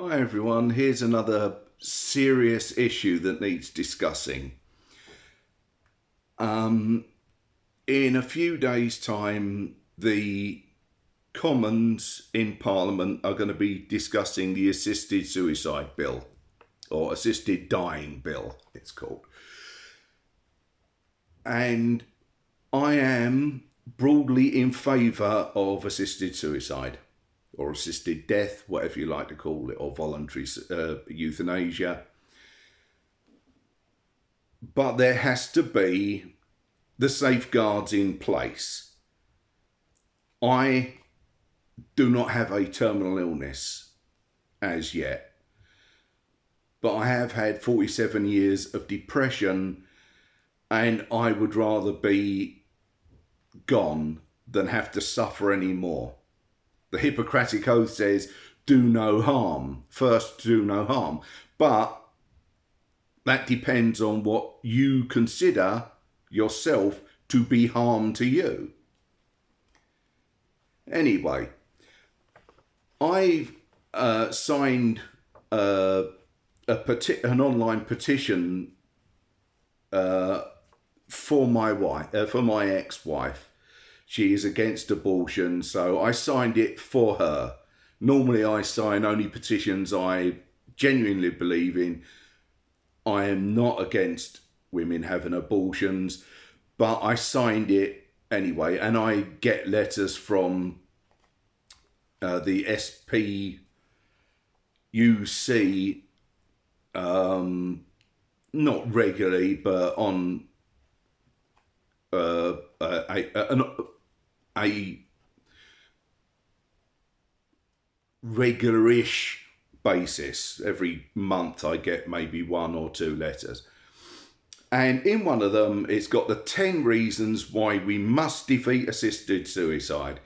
Hi everyone, here's another serious issue that needs discussing. In a few days' time, the Commons in Parliament are going to be discussing the assisted suicide bill, or assisted dying bill, it's called. And I am broadly in favour of assisted suicide, or assisted death, whatever you like to call it, or voluntary euthanasia. But there has to be the safeguards in place. I do not have a terminal illness as yet, but I have had 47 years of depression, and I would rather be gone than have to suffer any more. The Hippocratic Oath says, do no harm. First, do no harm. But that depends on what you consider yourself to be harm to you. Anyway, I've signed an online petition for my ex-wife. She is against abortion, so I signed it for her. Normally I sign only petitions I genuinely believe in. I am not against women having abortions, but I signed it anyway, and I get letters from the SPUC, not regularly, but on a regular-ish basis. Every month I get maybe 1 or 2 letters. And in one of them, it's got the 10 reasons why we must defeat assisted suicide.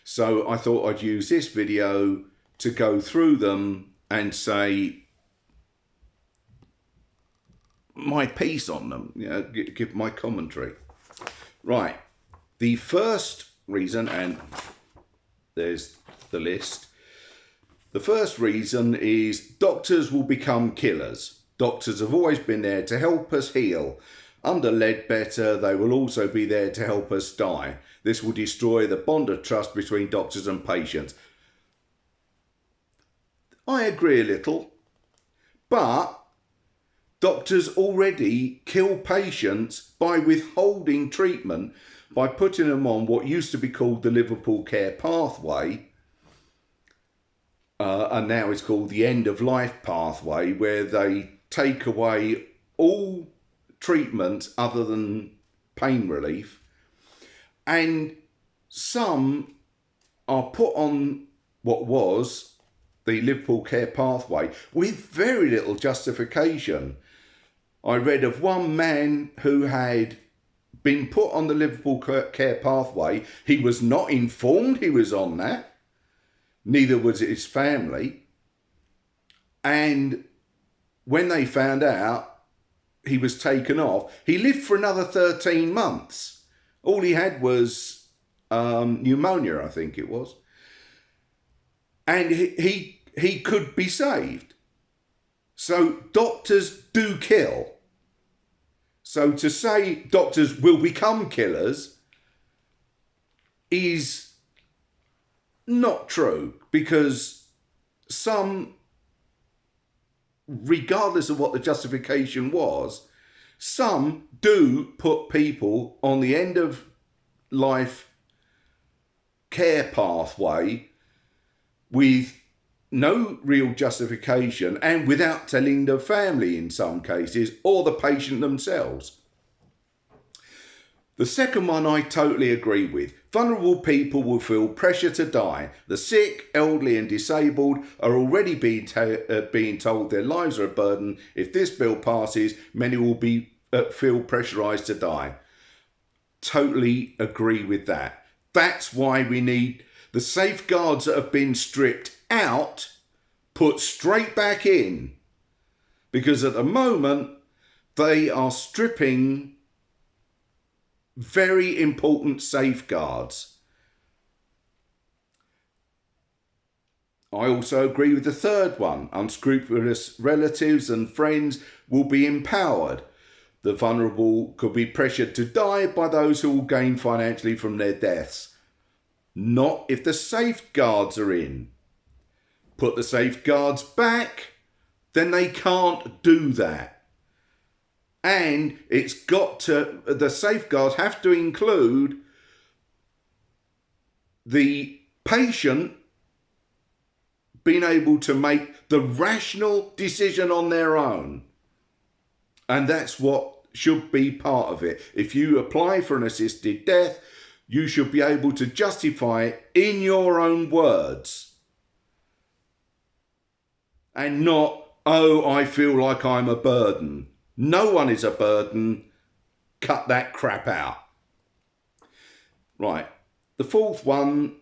So I thought I'd use this video to go through them and say my piece on them, give my commentary. Right, the first reason, and there's the list. The first reason is doctors will become killers. Doctors have always been there to help us heal. Under Ledbetter, they will also be there to help us die. This will destroy the bond of trust between doctors and patients. I agree a little, but doctors already kill patients by withholding treatment, by putting them on what used to be called the Liverpool Care Pathway, and now it's called the end of life pathway, where they take away all treatments other than pain relief, and some are put on what was the Liverpool Care Pathway with very little justification. I read of one man who had been put on the Liverpool Care Pathway. He was not informed he was on that. Neither was his family. And when they found out, he was taken off. He lived for another 13 months. All he had was pneumonia, I think it was. And he could be saved. So doctors do kill. So to say doctors will become killers is not true, because some, regardless of what the justification was, some do put people on the end of life care pathway with no real justification and without telling the family in some cases, or the patient themselves. The second one I totally agree with. Vulnerable people will feel pressure to die. The sick, elderly and disabled are already being told their lives are a burden. If this bill passes, many will feel pressurised to die. Totally agree with that. That's why we need the safeguards that have been stripped out, put straight back in. Because at the moment, they are stripping very important safeguards. I also agree with the third one. Unscrupulous relatives and friends will be empowered. The vulnerable could be pressured to die by those who will gain financially from their deaths. Not if the safeguards are in. Put the safeguards back, then they can't do that. And the safeguards have to include the patient being able to make the rational decision on their own. And that's what should be part of it. If you apply for an assisted death, you should be able to justify it in your own words. And not, oh, I feel like I'm a burden. No one is a burden. Cut that crap out. Right. The fourth one,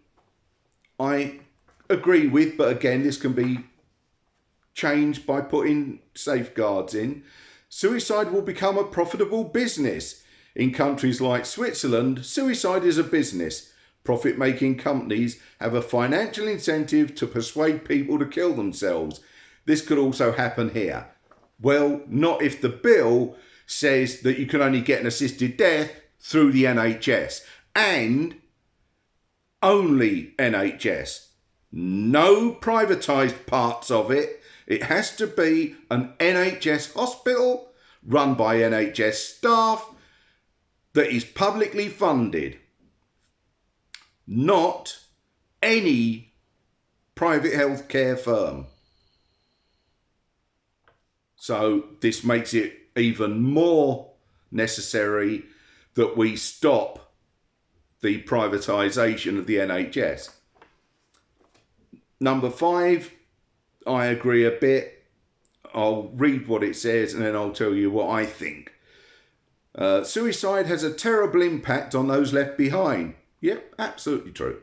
I agree with, but again, this can be changed by putting safeguards in. Suicide will become a profitable business. In countries like Switzerland, suicide is a business. Profit-making companies have a financial incentive to persuade people to kill themselves. This could also happen here. Well, not if the bill says that you can only get an assisted death through the NHS. And only NHS. No privatised parts of it. It has to be an NHS hospital run by NHS staff that is publicly funded. Not any private healthcare firm. So this makes it even more necessary that we stop the privatisation of the NHS. Number 5, I agree a bit. I'll read what it says and then I'll tell you what I think. Suicide has a terrible impact on those left behind. Yep, absolutely true.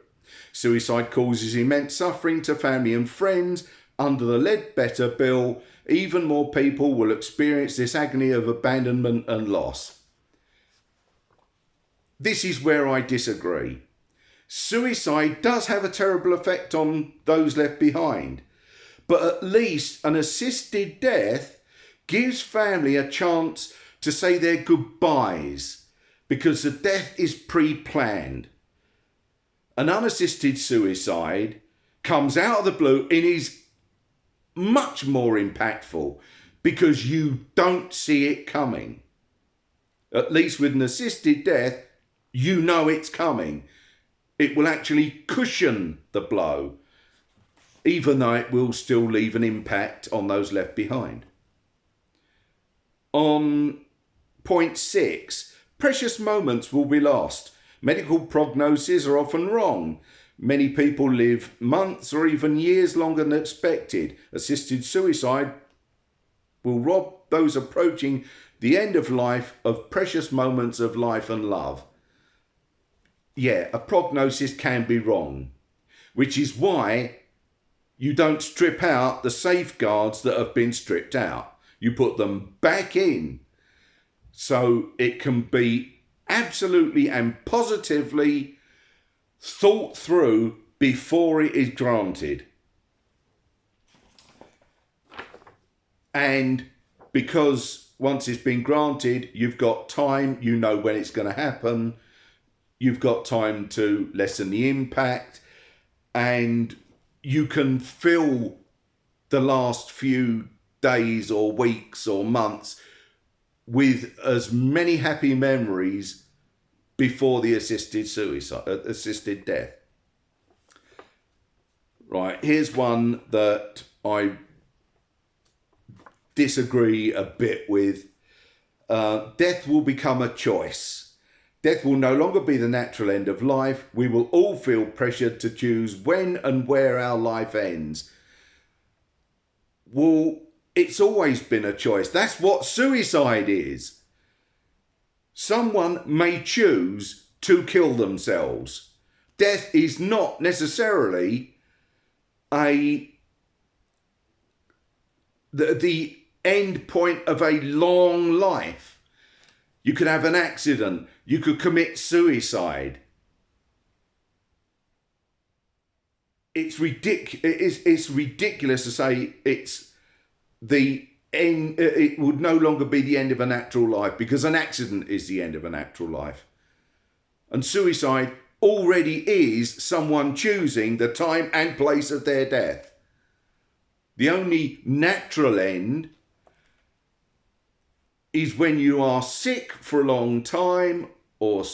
Suicide causes immense suffering to family and friends. Under the Ledbetter Bill, even more people will experience this agony of abandonment and loss. This is where I disagree. Suicide does have a terrible effect on those left behind, but at least an assisted death gives family a chance to say their goodbyes because the death is pre-planned. An unassisted suicide comes out of the blue and is much more impactful because you don't see it coming. At least with an assisted death, you know it's coming. It will actually cushion the blow, even though it will still leave an impact on those left behind. On point 6, precious moments will be lost. Medical prognoses are often wrong. Many people live months or even years longer than expected. Assisted suicide will rob those approaching the end of life of precious moments of life and love. Yeah, a prognosis can be wrong, which is why you don't strip out the safeguards that have been stripped out. You put them back in so it can be absolutely and positively thought through before it is granted. And because once it's been granted, you've got time, you know when it's going to happen, you've got time to lessen the impact, and you can fill the last few days or weeks or months with as many happy memories before the assisted death. Right, here's one that I disagree a bit with. Death will become a choice. Death will no longer be the natural end of life. We will all feel pressured to choose when and where our life ends. Well, it's always been a choice. That's what suicide is. Someone may choose to kill themselves. Death is not necessarily the end point of a long life. You could have an accident. You could commit suicide. it's ridiculous to say it's the end. It would no longer be the end of a natural life, because an accident is the end of a natural life. And suicide already is someone choosing the time and place of their death. The only natural end is when you are sick for a long time, or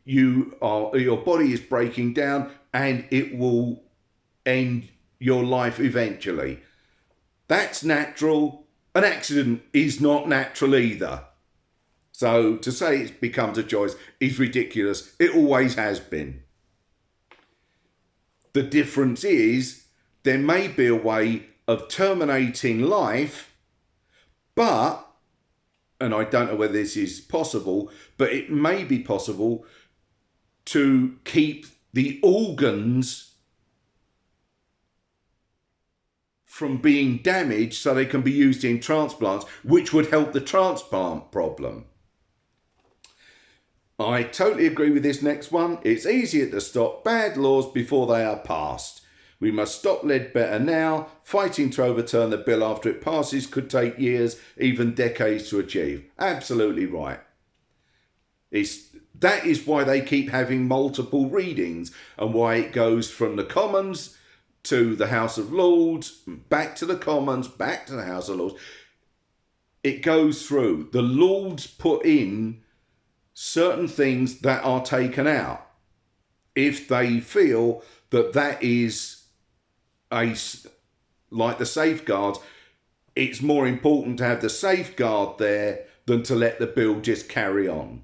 your body is breaking down, and it will end your life eventually. That's natural. An accident is not natural either. So to say it becomes a choice is ridiculous. It always has been. The difference is there may be a way of terminating life, but, and I don't know whether this is possible, but it may be possible to keep the organs from being damaged so they can be used in transplants, which would help the transplant problem. I totally agree with this next one. It's easier to stop bad laws before they are passed. We must stop Ledbetter now. Fighting to overturn the bill after it passes could take years, even decades to achieve. Absolutely right. That is why they keep having multiple readings, and why it goes from the Commons to the House of Lords, back to the Commons, back to the House of Lords. It goes through. The Lords put in certain things that are taken out if they feel that that is like the safeguards. It's more important to have the safeguard there than to let the bill just carry on.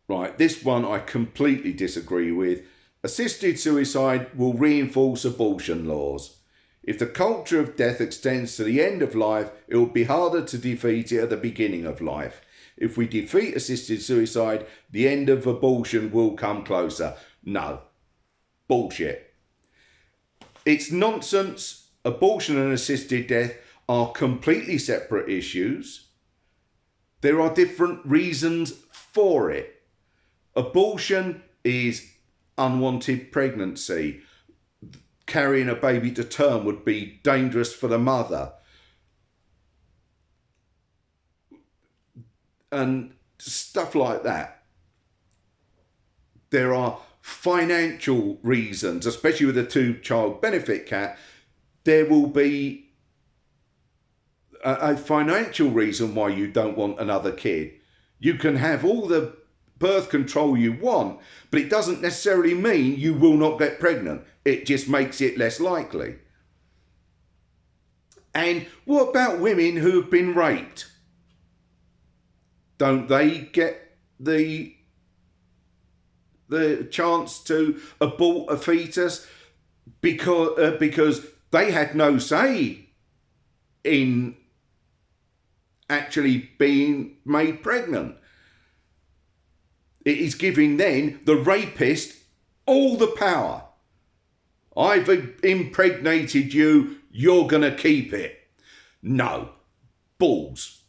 Right, this one I completely disagree with. Assisted suicide will reinforce abortion laws. If the culture of death extends to the end of life, it will be harder to defeat it at the beginning of life. If we defeat assisted suicide, the end of abortion will come closer. No. Bullshit. It's nonsense. Abortion and assisted death are completely separate issues. There are different reasons for it. Abortion is unwanted pregnancy. Carrying a baby to term would be dangerous for the mother. And stuff like that. There are financial reasons, especially with a 2-child benefit cap. There will be a financial reason why you don't want another kid. You can have all the birth control you want, but it doesn't necessarily mean you will not get pregnant. It just makes it less likely. And what about women who have been raped? Don't they get the chance to abort a fetus because they had no say in actually being made pregnant? It is giving then the rapist all the power. I've impregnated you, you're going to keep it. No. Balls.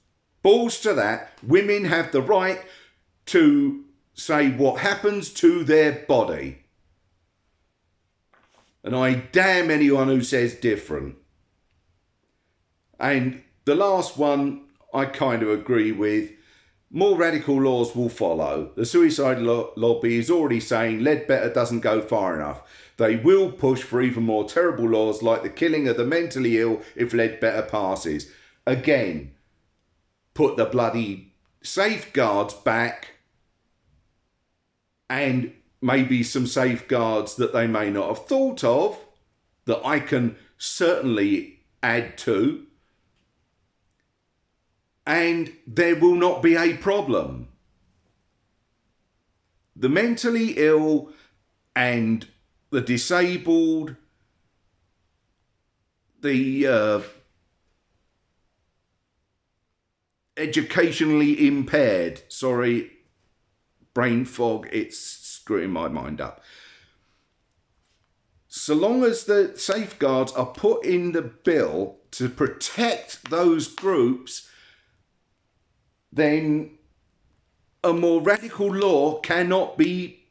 Balls to that. Women have the right to say what happens to their body. And I damn anyone who says different. And the last one I kind of agree with. More radical laws will follow. The suicide lobby is already saying Ledbetter doesn't go far enough. They will push for even more terrible laws like the killing of the mentally ill if Ledbetter passes. Again, put the bloody safeguards back, and maybe some safeguards that they may not have thought of that I can certainly add to. And there will not be a problem. The mentally ill and the disabled, the educationally impaired, sorry, brain fog, it's screwing my mind up. So long as the safeguards are put in the bill to protect those groups, then a more radical law cannot be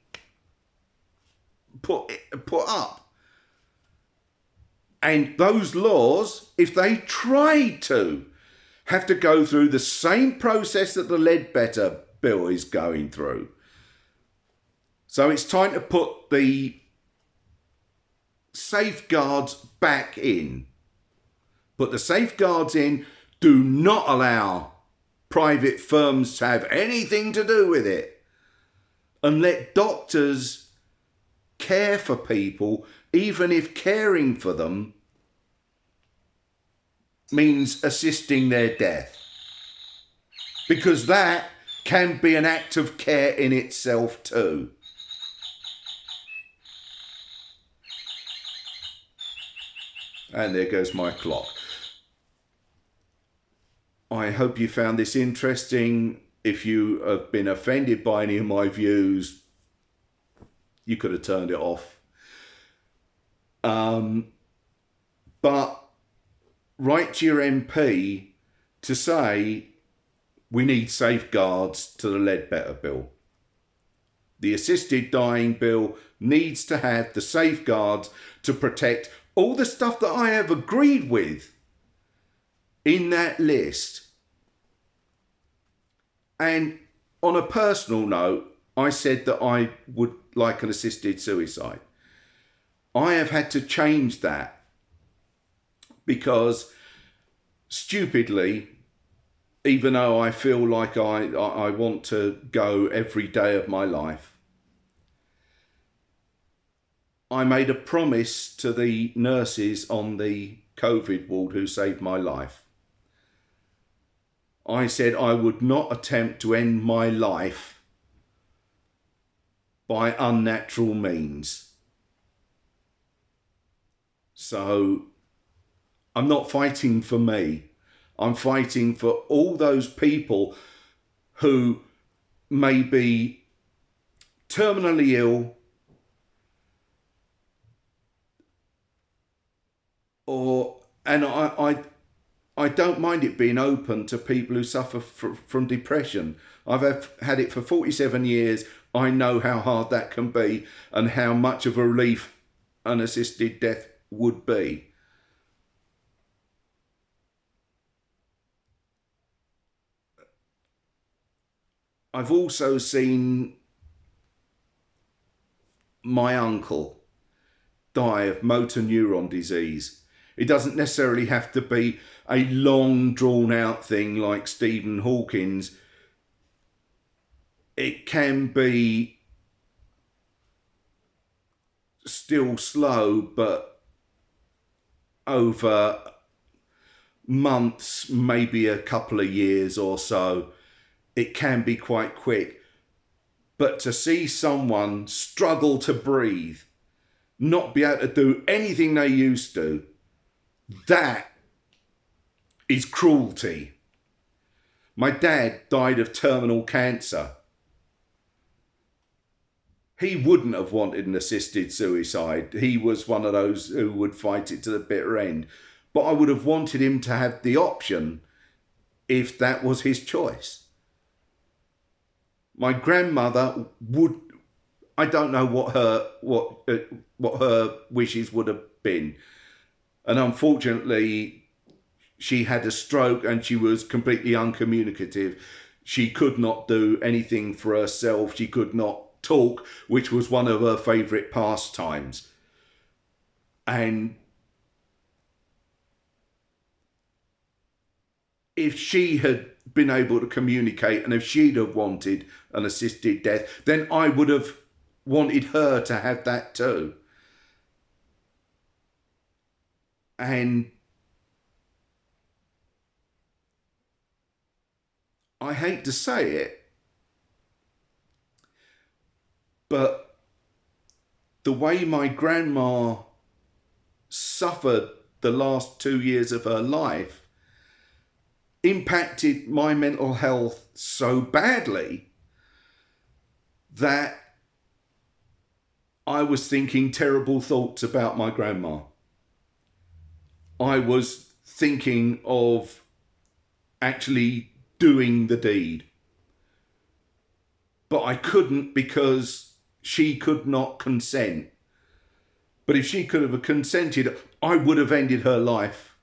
put up. And those laws, if they tried to, have to go through the same process that the Ledbetter bill is going through. So it's time to put the safeguards back in. Put the safeguards in. Do not allow private firms to have anything to do with it. And let doctors care for people, even if caring for them means assisting their death. Because that can be an act of care in itself too. And there goes my clock. I hope you found this interesting. If you have been offended by any of my views, you could have turned it off. But write to your MP to say we need safeguards to the Ledbetter bill. The assisted dying bill needs to have the safeguards to protect all the stuff that I have agreed with in that list. And on a personal note, I said that I would like an assisted suicide. I have had to change that because stupidly, even though I feel like I want to go every day of my life, I made a promise to the nurses on the COVID ward who saved my life. I said I would not attempt to end my life by unnatural means. So I'm not fighting for me. I'm fighting for all those people who may be terminally ill and I don't mind it being open to people who suffer from depression. I've had it for 47 years. I know how hard that can be and how much of a relief an assisted death would be. I've also seen my uncle die of motor neuron disease. It doesn't necessarily have to be a long drawn out thing like Stephen Hawking's. It can be still slow, but over months, maybe a couple of years or so, it can be quite quick. But to see someone struggle to breathe, not be able to do anything they used to, that is cruelty. My dad died of terminal cancer. He wouldn't have wanted an assisted suicide. He was one of those who would fight it to the bitter end. But I would have wanted him to have the option if that was his choice. My grandmother would, I don't know what her wishes would have been. And unfortunately, she had a stroke and she was completely uncommunicative. She could not do anything for herself. She could not talk, which was one of her favourite pastimes. And if she had been able to communicate and if she'd have wanted an assisted death, then I would have wanted her to have that too. And I hate to say it, but the way my grandma suffered the last 2 years of her life impacted my mental health so badly that I was thinking terrible thoughts about my grandma. I was thinking of actually doing the deed. But I couldn't because she could not consent. But if she could have consented, I would have ended her life.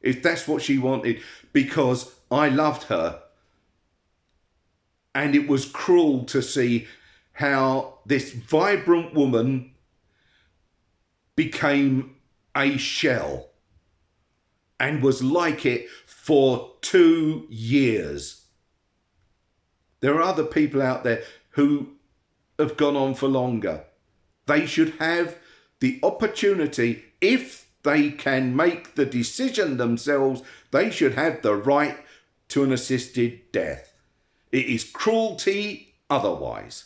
If that's what she wanted, because I loved her. And it was cruel to see how this vibrant woman became a shell and was like it for 2 years. There are other people out there who have gone on for longer. They should have the opportunity, if they can make the decision themselves, they should have the right to an assisted death. It is cruelty otherwise.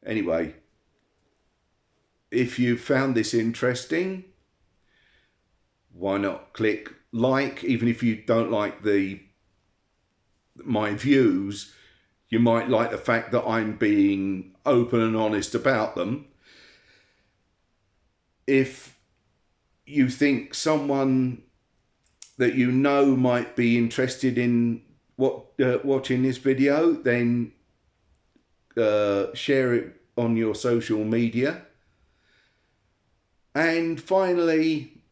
Anyway, if you found this interesting, why not click like? Even if you don't like my views, you might like the fact that I'm being open and honest about them. If you think someone that you know might be interested in watching this video, then share it on your social media. And finally,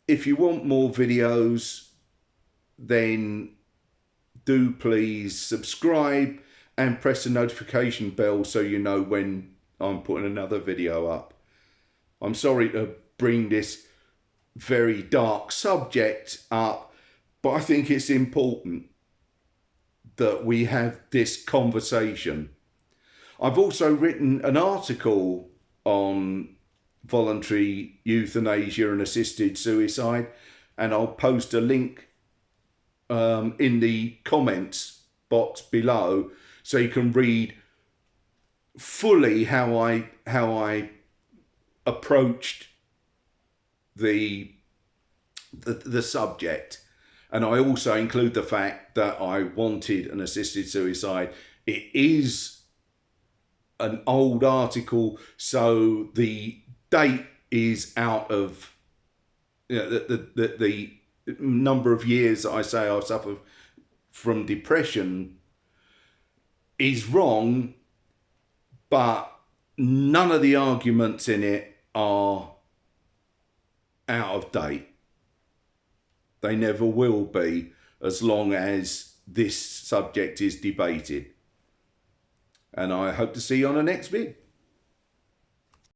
if you want more videos, then do please subscribe and press the notification bell so you know when I'm putting another video up. I'm sorry to bring this very dark subject up, but I think it's important that we have this conversation. I've also written an article on voluntary euthanasia and assisted suicide, and I'll post a link in the comments box below so you can read fully how I approached the subject. And I also include the fact that I wanted an assisted suicide. It is an old article, so the date is out of, you know, the number of years that I say I've suffered from depression is wrong, but none of the arguments in it are out of date. They never will be, as long as this subject is debated. And I hope to see you on the next vid.